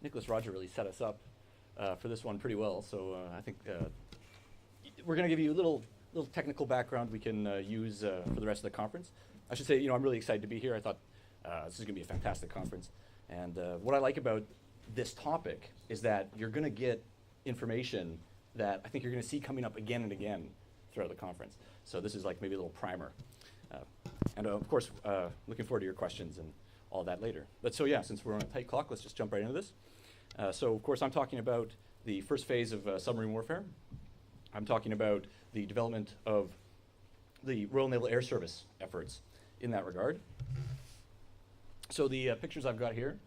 Nicholas Roger really set us up for this one pretty well. So I think we're going to give you a little technical background we can use for the rest of the conference. I should say, I'm really excited to be here. I thought this is going to be a fantastic conference. And what I like about this topic is that you're going to get information that I think you're going to see coming up again and again throughout the conference. So this is like maybe a little primer. And of course, looking forward to your questions and all that later. But so yeah, since we're on a tight clock, let's just jump right into this. So of course, I'm talking about the first phase of submarine warfare. I'm talking about the development of the Royal Naval Air Service efforts in that regard. So the pictures I've got here,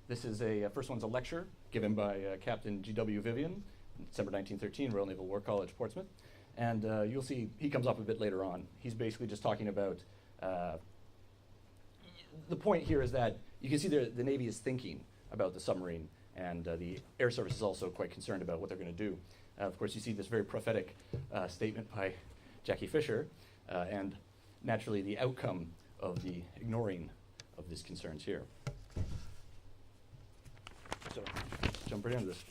this is first one's a lecture given by Captain G.W. Vivian, December 1913, Royal Naval War College, Portsmouth. And you'll see he comes up a bit later on. He's basically just talking about, the point here is that you can see the Navy is thinking about the submarine, and the Air Service is also quite concerned about what they're going to do. Of course, you see this very prophetic statement by Jackie Fisher, and naturally the outcome of the ignoring of these concerns here. So, jump right into this.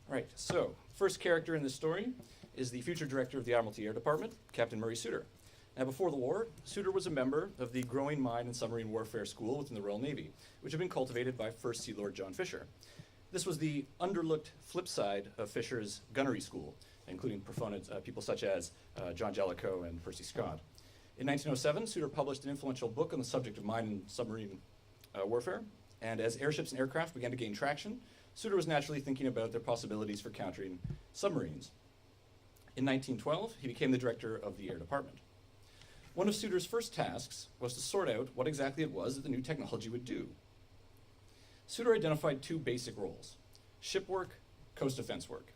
Right, so first character in this story is the future director of the Admiralty Air Department, Captain Murray Souter. Now, before the war, Souter was a member of the growing mine and submarine warfare school within the Royal Navy, which had been cultivated by First Sea Lord John Fisher. This was the underlooked flip side of Fisher's gunnery school, including proponents, people such as John Jellicoe and Percy Scott. In 1907, Souter published an influential book on the subject of mine and submarine warfare, and as airships and aircraft began to gain traction, Souter was naturally thinking about their possibilities for countering submarines. In 1912, he became the director of the Air Department. One of Souter's first tasks was to sort out what exactly it was that the new technology would do. Souter identified two basic roles: ship work, coast defense work,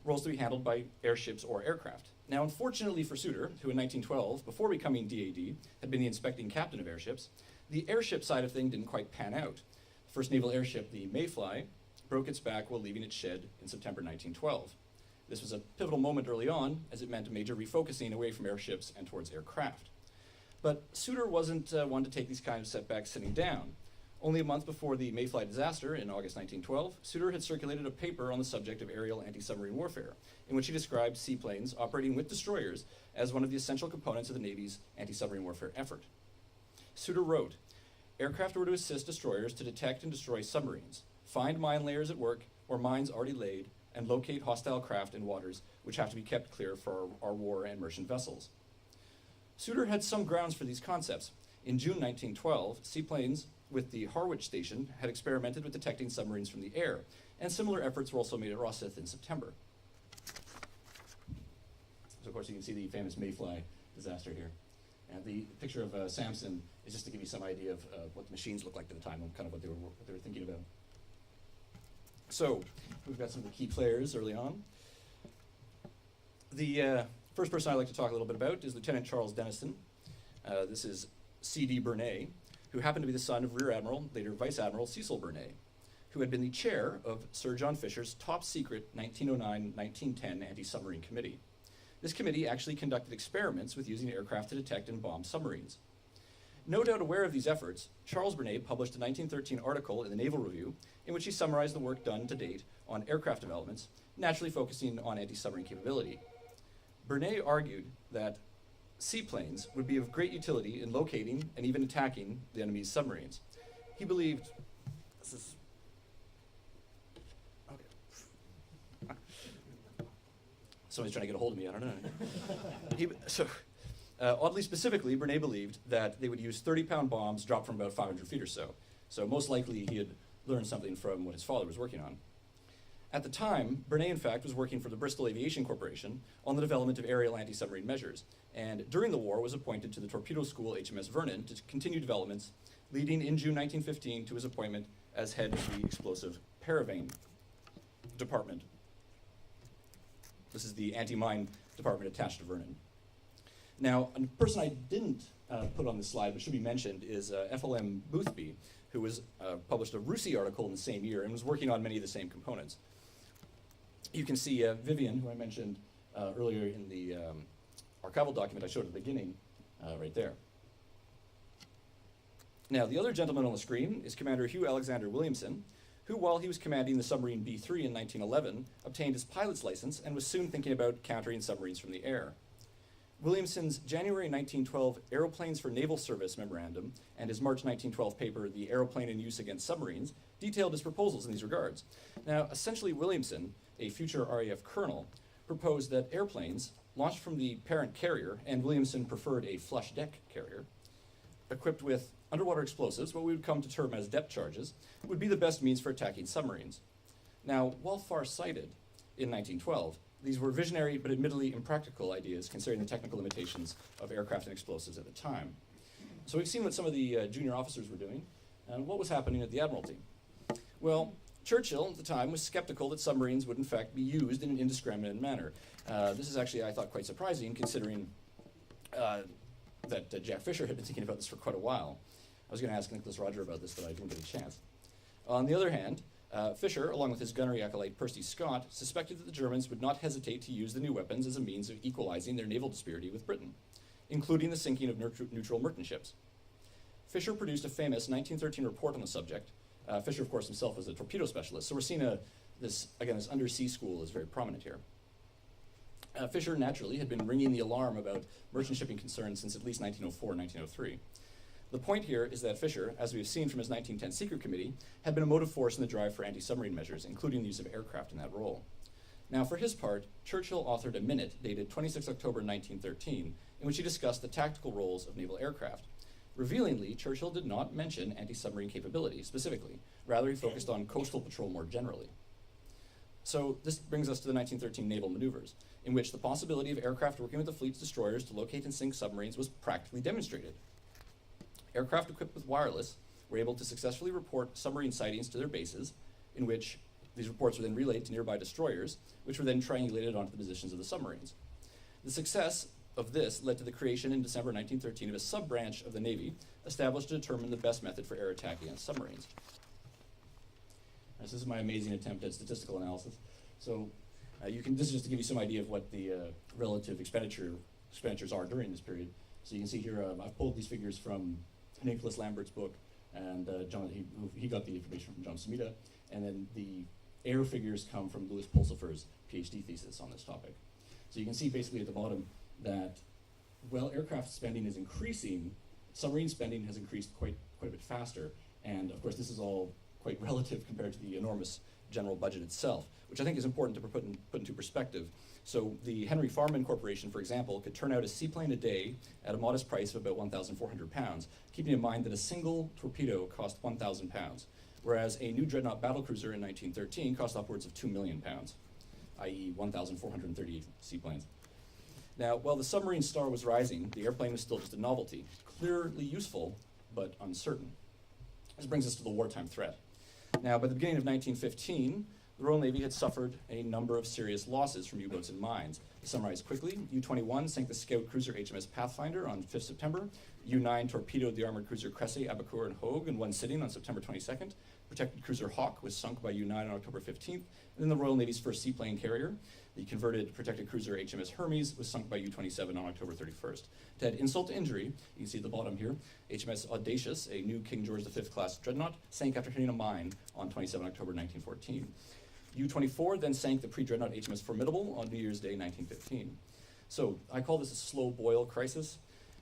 roles to be handled by airships or aircraft. Now, unfortunately for Souter, who in 1912, before becoming DAD, had been the inspecting captain of airships, the airship side of things didn't quite pan out. First naval airship, the Mayfly, broke its back while leaving its shed in September 1912. This was a pivotal moment early on, as it meant a major refocusing away from airships and towards aircraft. But Souter wasn't one to take these kinds of setbacks sitting down. Only a month before the Mayfly disaster in August 1912, Souter had circulated a paper on the subject of aerial anti-submarine warfare, in which he described seaplanes operating with destroyers as one of the essential components of the Navy's anti-submarine warfare effort. Souter wrote, "Aircraft were to assist destroyers to detect and destroy submarines, find mine layers at work or mines already laid, and locate hostile craft in waters which have to be kept clear for our war and merchant vessels." Souter had some grounds for these concepts. In June 1912, seaplanes with the Harwich station had experimented with detecting submarines from the air, and similar efforts were also made at Rosyth in September. So of course you can see the famous Mayfly disaster here. And the picture of Samson is just to give you some idea of what the machines looked like at the time and kind of what they were thinking about. So we've got some of the key players early on. The first person I'd like to talk a little bit about is Lieutenant Charles Denniston. This is C.D. Burnett, who happened to be the son of Rear Admiral, later Vice Admiral Cecil Burnett, who had been the chair of Sir John Fisher's top secret 1909-1910 anti-submarine committee. This committee actually conducted experiments with using aircraft to detect and bomb submarines. No doubt aware of these efforts, Charles Burnett published a 1913 article in the Naval Review in which he summarized the work done to date on aircraft developments, naturally focusing on anti-submarine capability. Burnett argued that seaplanes would be of great utility in locating and even attacking the enemy's submarines. He believed, somebody's trying to get a hold of me, I don't know. Oddly specifically, Burnett believed that they would use 30-pound bombs dropped from about 500 feet or so. So most likely he had learned something from what his father was working on. At the time, Burnett, in fact, was working for the Bristol Aviation Corporation on the development of aerial anti-submarine measures, and during the war was appointed to the torpedo school HMS Vernon to continue developments, leading in June 1915 to his appointment as head of the explosive paravane department. This is the anti-mine department attached to Vernon. Now, a person I didn't put on this slide, but should be mentioned, is FLM Boothby, who was published a RUSI article in the same year and was working on many of the same components. You can see Vivian, who I mentioned earlier in the archival document I showed at the beginning, right there. Now, the other gentleman on the screen is Commander Hugh Alexander Williamson, who, while he was commanding the submarine B-3 in 1911, obtained his pilot's license and was soon thinking about countering submarines from the air. Williamson's January 1912 Aeroplanes for Naval Service memorandum and his March 1912 paper, The Aeroplane in Use Against Submarines, detailed his proposals in these regards. Now, essentially, Williamson, a future RAF colonel, proposed that airplanes launched from the parent carrier, and Williamson preferred a flush deck carrier, equipped with underwater explosives, what we would come to term as depth charges, would be the best means for attacking submarines. Now, while far-sighted in 1912, these were visionary but admittedly impractical ideas considering the technical limitations of aircraft and explosives at the time. So we've seen what some of the junior officers were doing and what was happening at the Admiralty. Well, Churchill at the time was skeptical that submarines would in fact be used in an indiscriminate manner. This is actually, I thought, quite surprising considering that Jack Fisher had been thinking about this for quite a while. I was going to ask Nicholas Roger about this, but I didn't get a chance. On the other hand, Fisher, along with his gunnery acolyte Percy Scott, suspected that the Germans would not hesitate to use the new weapons as a means of equalizing their naval disparity with Britain, including the sinking of neutral merchant ships. Fisher produced a famous 1913 report on the subject. Fisher, of course, himself was a torpedo specialist, so we're seeing this undersea school is very prominent here. Fisher, naturally, had been ringing the alarm about merchant shipping concerns since at least 1904, 1903. The point here is that Fisher, as we have seen from his 1910 Secret Committee, had been a motive force in the drive for anti-submarine measures, including the use of aircraft in that role. Now, for his part, Churchill authored a minute dated 26 October 1913, in which he discussed the tactical roles of naval aircraft. Revealingly, Churchill did not mention anti-submarine capability specifically. Rather, he focused on coastal patrol more generally. So this brings us to the 1913 naval maneuvers, in which the possibility of aircraft working with the fleet's destroyers to locate and sink submarines was practically demonstrated. Aircraft equipped with wireless were able to successfully report submarine sightings to their bases, in which these reports were then relayed to nearby destroyers, which were then triangulated onto the positions of the submarines. The success of this led to the creation in December 1913 of a sub-branch of the Navy established to determine the best method for air attack against submarines. This is my amazing attempt at statistical analysis. So this is just to give you some idea of what the relative expenditures are during this period. So you can see here, I've pulled these figures from Nicholas Lambert's book, and he got the information from John Sumida, and then the air figures come from Louis Pulsifer's PhD thesis on this topic. So you can see basically at the bottom that while aircraft spending is increasing, submarine spending has increased quite a bit faster, and of course this is all quite relative compared to the enormous general budget itself, which I think is important to put into perspective. So the Henry Farman Corporation, for example, could turn out a seaplane a day at a modest price of about 1,400 pounds, keeping in mind that a single torpedo cost 1,000 pounds, whereas a new dreadnought battlecruiser in 1913 cost upwards of 2 million pounds, i.e. 1,438 seaplanes. Now, while the submarine star was rising, the airplane was still just a novelty, clearly useful, but uncertain. This brings us to the wartime threat. Now, by the beginning of 1915, the Royal Navy had suffered a number of serious losses from U-boats and mines. To summarize quickly, U-21 sank the scout cruiser HMS Pathfinder on 5th September. U-9 torpedoed the armored cruiser Cressy, Abacour, and Hogue in one sitting on September 22nd. Protected cruiser Hawk was sunk by U-9 on October 15th. And then the Royal Navy's first seaplane carrier, the converted protected cruiser HMS Hermes, was sunk by U-27 on October 31st. To add insult to injury, you can see at the bottom here, HMS Audacious, a new King George V class dreadnought, sank after hitting a mine on 27 October 1914. U-24 then sank the pre-dreadnought HMS Formidable on New Year's Day 1915. So I call this a slow boil crisis.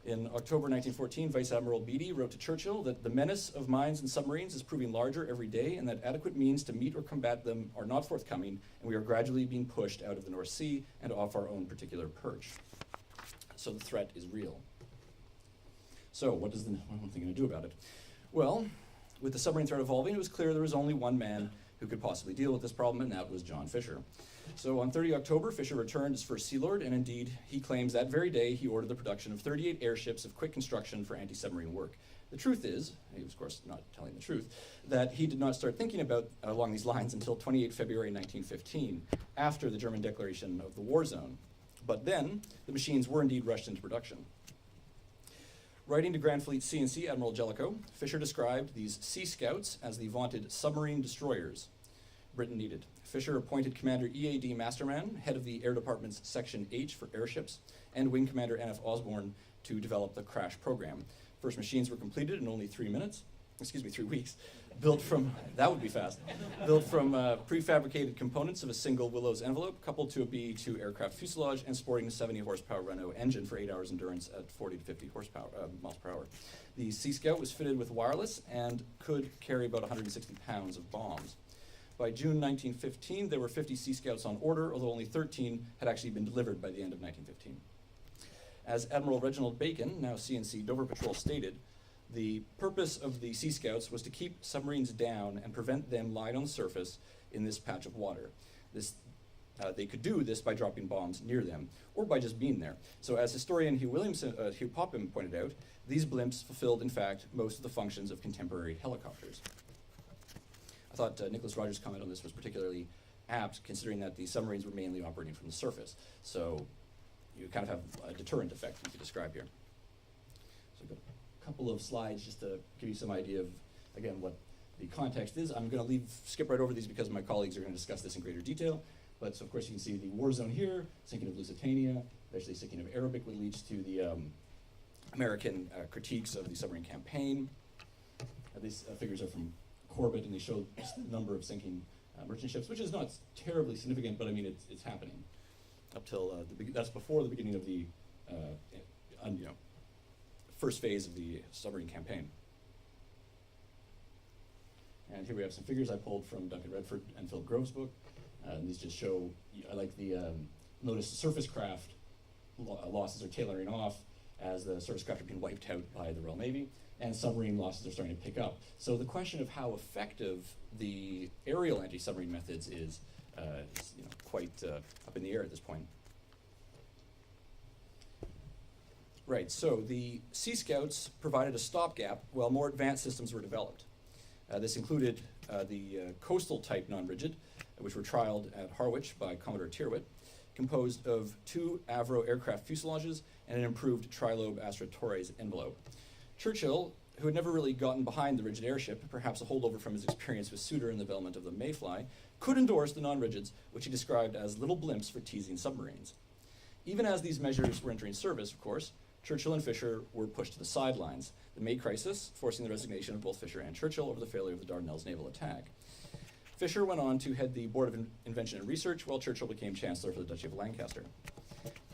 In October 1914, Vice Admiral Beatty wrote to Churchill that the menace of mines and submarines is proving larger every day and that adequate means to meet or combat them are not forthcoming, and we are gradually being pushed out of the North Sea and off our own particular perch. So the threat is real. So what is the one thing going to do about it? Well, with the submarine threat evolving, it was clear there was only one man who could possibly deal with this problem, and that was John Fisher. So on 30 October, Fisher returned as First Sea Lord, and indeed, he claims that very day he ordered the production of 38 airships of quick construction for anti-submarine work. The truth is, he was of course not telling the truth, that he did not start thinking about along these lines until 28 February 1915, after the German declaration of the war zone. But then, the machines were indeed rushed into production. Writing to Grand Fleet C&C Admiral Jellicoe, Fisher described these Sea Scouts as the vaunted submarine destroyers Britain needed. Fisher appointed Commander E.A.D. Masterman, head of the Air Department's Section H for airships, and Wing Commander N.F. Osborne to develop the crash program. First machines were completed in only 3 weeks. Built from, that would be fast, built from prefabricated components of a single Willows envelope, coupled to a B-2 aircraft fuselage and sporting a 70 horsepower Renault engine for 8 hours endurance at 40 to 50 miles per hour. The Sea Scout was fitted with wireless and could carry about 160 pounds of bombs. By June 1915, there were 50 Sea Scouts on order, although only 13 had actually been delivered by the end of 1915. As Admiral Reginald Bacon, now CNC Dover Patrol, stated, the purpose of the Sea Scouts was to keep submarines down and prevent them lying on the surface in this patch of water. They could do this by dropping bombs near them, or by just being there. So as historian Hugh Popham pointed out, these blimps fulfilled, in fact, most of the functions of contemporary helicopters. I thought Nicholas Rogers' comment on this was particularly apt, considering that the submarines were mainly operating from the surface. So you kind of have a deterrent effect you could describe here. So I've got a couple of slides just to give you some idea of, again, what the context is. I'm going to skip right over these because my colleagues are going to discuss this in greater detail. But so of course you can see the Warzone here, sinking of Lusitania, eventually sinking of Arabic, which leads to the American critiques of the submarine campaign. These figures are from Corbett, and they show the number of sinking merchant ships, which is not terribly significant, but I mean it's happening up till that's before the beginning of the first phase of the submarine campaign. And here we have some figures I pulled from Duncan Redford and Philip Grove's book. And these just show, I like the, notice the surface craft losses are tailoring off as the surface craft are being wiped out by the Royal Navy, and submarine losses are starting to pick up. So the question of how effective the aerial anti-submarine methods is quite up in the air at this point. Right, so the Sea Scouts provided a stopgap while more advanced systems were developed. This included the coastal type non-rigid, which were trialed at Harwich by Commodore Tyrwhitt, composed of 2 Avro aircraft fuselages and an improved trilobe Astra Torres envelope. Churchill, who had never really gotten behind the rigid airship, perhaps a holdover from his experience with Souter in the development of the Mayfly, could endorse the non-rigids, which he described as little blimps for teasing submarines. Even as these measures were entering service, of course, Churchill and Fisher were pushed to the sidelines, the May crisis forcing the resignation of both Fisher and Churchill over the failure of the Dardanelles naval attack. Fisher went on to head the Board of Invention and Research, while Churchill became Chancellor for the Duchy of Lancaster.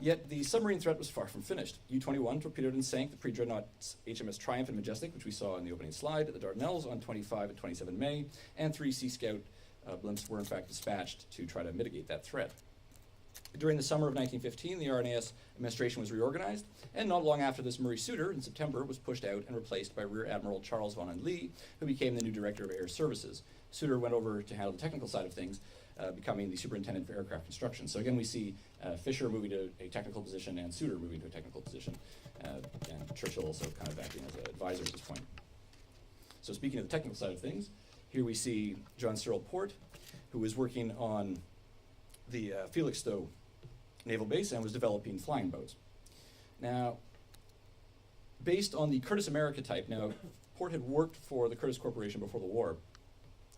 Yet the submarine threat was far from finished. U-21 torpedoed and sank the pre-dreadnoughts HMS Triumph and Majestic, which we saw in the opening slide, at the Dardanelles on 25 and 27 May, and 3 Sea Scout blimps were in fact dispatched to try to mitigate that threat. During the summer of 1915, the RNAS administration was reorganized, and not long after this, Murray Souter, in September, was pushed out and replaced by Rear Admiral Charles Vaughan Lee, who became the new Director of Air Services. Souter went over to handle the technical side of things, becoming the Superintendent for Aircraft Construction. So again, we see Fisher moving to a technical position and Souter moving to a technical position, and Churchill also kind of acting as an advisor at this point. So speaking of the technical side of things, here we see John Cyril Port, who was working on the Felixstowe Naval Base and was developing flying boats. Now, based on the Curtiss America type, now Port had worked for the Curtiss Corporation before the war.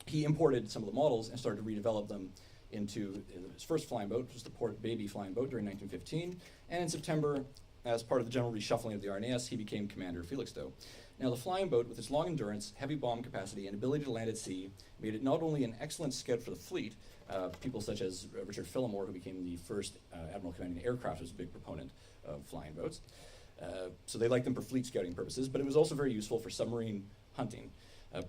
He imported some of the models and started to redevelop them into his first flying boat, which was the Port Baby flying boat during 1915. And in September, as part of the general reshuffling of the RNAS, he became commander of Felixstowe. Now, the flying boat, with its long endurance, heavy bomb capacity, and ability to land at sea, made it not only an excellent scout for the fleet. People such as Richard Phillimore, who became the first admiral commanding aircraft, was a big proponent of flying boats. So they liked them for fleet scouting purposes, but it was also very useful for submarine hunting.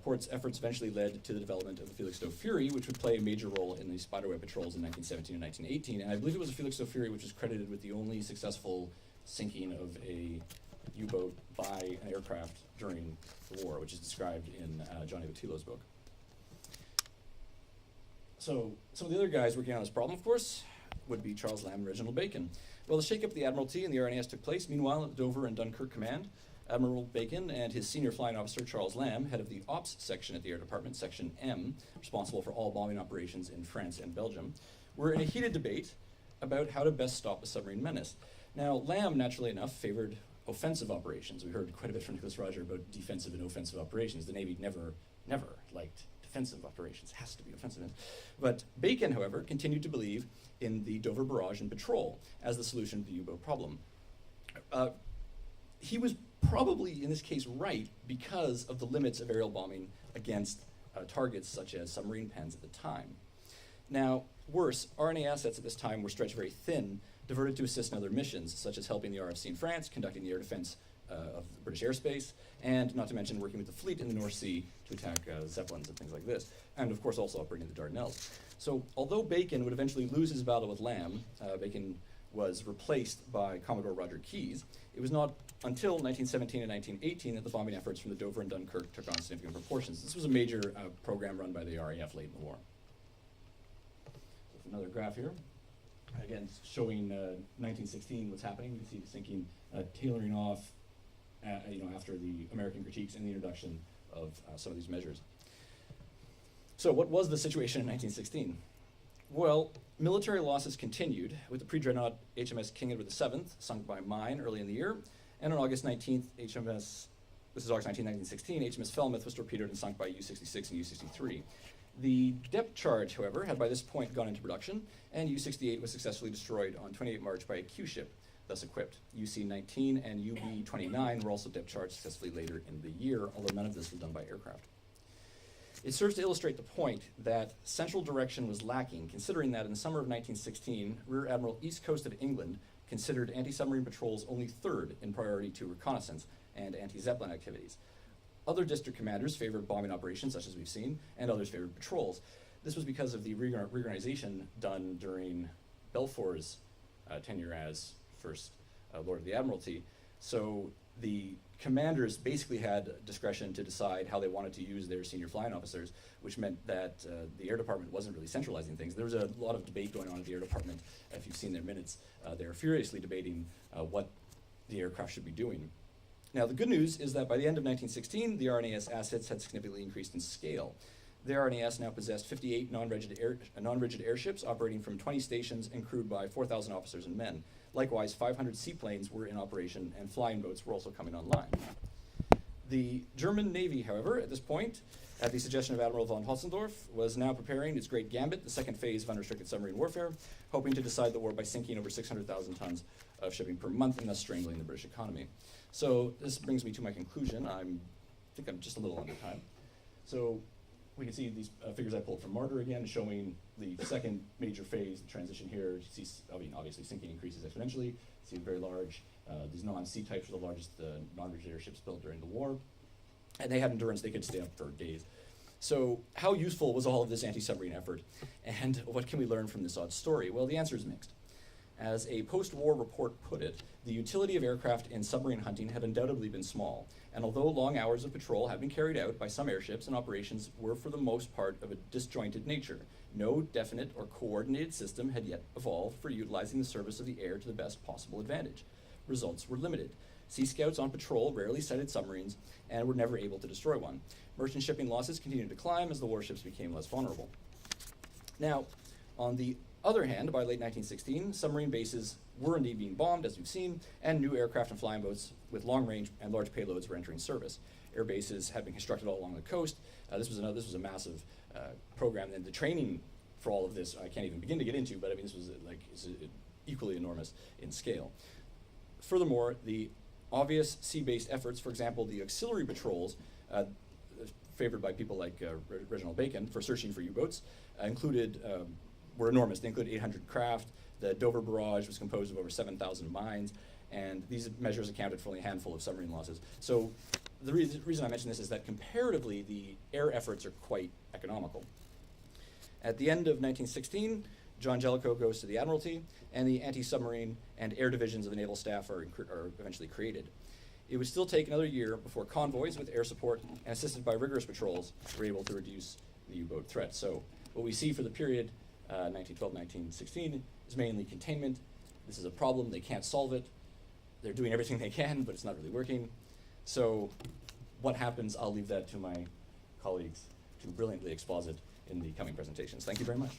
Port's efforts eventually led to the development of the Felixstowe Fury, which would play a major role in the spiderweb patrols in 1917 and 1918. And I believe it was the Felixstowe Fury which is credited with the only successful sinking of a U-boat by an aircraft during the war, which is described in John Avatilo's book. So some of the other guys working on this problem, of course, would be Charles Lamb and Reginald Bacon. Well, the shake-up of the Admiralty and the RNAS took place. Meanwhile, at Dover and Dunkirk Command, Admiral Bacon and his senior flying officer, Charles Lamb, head of the Ops section at the Air Department, Section M, responsible for all bombing operations in France and Belgium, were in a heated debate about how to best stop the submarine menace. Now, Lamb, naturally enough, favored offensive operations. We heard quite a bit from Nicholas Roger about defensive and offensive operations. The Navy never liked defensive operations. It has to be offensive. But Bacon, however, continued to believe in the Dover barrage and patrol as the solution to the U-boat problem. He was probably in this case right because of the limits of aerial bombing against targets such as submarine pens at the time. Now, worse, RNA assets at this time were stretched very thin, diverted to assist in other missions, such as helping the RFC in France, conducting the air defense of the British airspace, and not to mention working with the fleet in the North Sea to attack Zeppelins and things like this, and of course also operating the Dardanelles. So although Bacon would eventually lose his battle with Lamb, Bacon was replaced by Commodore Roger Keyes. It was not until 1917 and 1918 that the bombing efforts from the Dover and Dunkirk took on significant proportions. This was a major program run by the RAF late in the war. So another graph here. Again, showing 1916 what's happening. You can see the sinking tailoring off after the American critiques and the introduction of some of these measures. So what was the situation in 1916? Well, military losses continued with the pre-dreadnought HMS King Edward VII sunk by mine early in the year, and on August 19th, this is August 19, 1916, HMS Falmouth was torpedoed and sunk by U-66 and U-63. The depth charge, however, had by this point gone into production, and U-68 was successfully destroyed on 28 March by a Q ship, thus equipped. UC-19 and UB-29 were also depth charged successfully later in the year, although none of this was done by aircraft. It serves to illustrate the point that central direction was lacking, considering that in the summer of 1916, Rear Admiral East Coast of England considered anti-submarine patrols only third in priority to reconnaissance and anti-Zeppelin activities. Other district commanders favored bombing operations, such as we've seen, and others favored patrols. This was because of the reorganization done during Balfour's tenure as first Lord of the Admiralty. So the commanders basically had discretion to decide how they wanted to use their senior flying officers, which meant that the Air Department wasn't really centralizing things. There was a lot of debate going on at the Air Department. If you've seen their minutes, they're furiously debating what the aircraft should be doing. Now, the good news is that by the end of 1916, the RNAS assets had significantly increased in scale. The RNAS now possessed 58 non-rigid airships operating from 20 stations and crewed by 4,000 officers and men. Likewise, 500 seaplanes were in operation, and flying boats were also coming online. The German Navy, however, at this point, at the suggestion of Admiral von Hotzendorf, was now preparing its great gambit, the second phase of unrestricted submarine warfare, hoping to decide the war by sinking over 600,000 tons of shipping per month and thus strangling the British economy. So this brings me to my conclusion. I think I'm just a little under time. So we can see these figures I pulled from Martyr again, showing the second major phase, the transition here. You see, obviously sinking increases exponentially. You see very large, these non-C types were the largest non-rigid airships built during the war. And they had endurance, they could stay up for days. So how useful was all of this anti-submarine effort? And what can we learn from this odd story? Well, the answer is mixed. As a post-war report put it, the utility of aircraft in submarine hunting had undoubtedly been small, and although long hours of patrol had been carried out by some airships and operations were for the most part of a disjointed nature, no definite or coordinated system had yet evolved for utilizing the service of the air to the best possible advantage. Results were limited. Sea Scouts on patrol rarely sighted submarines and were never able to destroy one. Merchant shipping losses continued to climb as the warships became less vulnerable. Now, on the other hand, by late 1916, submarine bases were indeed being bombed, as we've seen, and new aircraft and flying boats with long range and large payloads were entering service. Air bases had been constructed all along the coast. This was a massive program, and the training for all of this I can't even begin to get into, but I mean this was equally enormous in scale. Furthermore, the obvious sea-based efforts, for example, the auxiliary patrols, favored by people like Reginald Bacon for searching for U-boats, were enormous. They included 800 craft. The Dover barrage was composed of over 7,000 mines, and these measures accounted for only a handful of submarine losses. So the reason I mention this is that comparatively, the air efforts are quite economical. At the end of 1916, John Jellicoe goes to the Admiralty, and the anti-submarine and air divisions of the naval staff are eventually created. It would still take another year before convoys with air support and assisted by rigorous patrols were able to reduce the U-boat threat. So what we see for the period 1912-1916 is mainly containment. This is a problem, they can't solve it. They're doing everything they can, but it's not really working. So what happens, I'll leave that to my colleagues to brilliantly exposit in the coming presentations. Thank you very much.